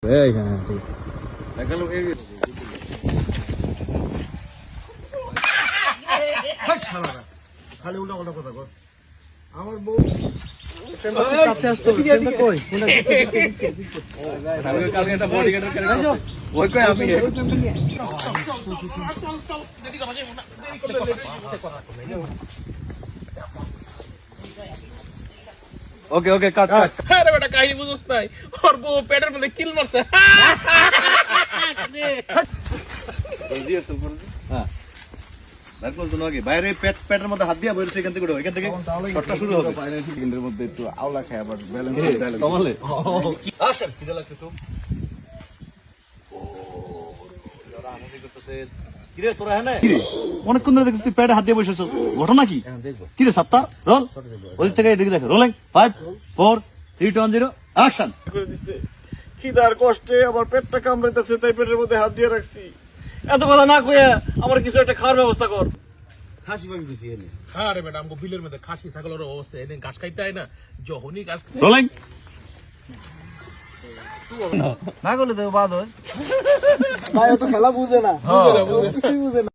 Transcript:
এইখানে ঠিক আছে। খালি উল্টা পাল্টা কথা কর। আমার বউ ওকে ওকে কাট কাট। আরে বেটা কাহিনী বুঝছ নাই, ওর বউ পেটের মধ্যে কিল মারছে। হ্যাঁ তারপর তো নাকি বাইরে পেটের মধ্যে হাত দিয়া বইরছে এখান থেকে এখান থেকে শটটা শুরু হবে। সেকেন্ডের মধ্যে একটু আওলা খায় আবার ব্যালেন্স কমালে আসেন খিদে লাগছে তো। কিরে তোরা হ্যাঁ অনেকক্ষণ ধরে দেখছিস তুই পেটে হাত দিয়ে বসেছ, ঘটনা কি? কিরে সাত্তার রোল ওদিক থেকে এদিকে দেখে রোলিং 5 4 3 2 1 0 অ্যাকশন। করে দিছে। খিদার কষ্টে আমার পেটটা কামড়াইতেছে, তাই পেটের মধ্যে হাত দিয়ে রাখছি। এত কথা না কইয়া আমার কিছু একটা খাওয়ার ব্যবস্থা কর। হাসি পাবি দিছি এনে। আরে বেটা আমগো বিলের মধ্যে খাসি ছাগলের অবস্থা, এদিন ঘাস খাইতে হয় না, যখনই ঘাস রোলিং না করলে তো বাদ হয়। ভাই ও তো খেলা বুঝে না বুঝে না।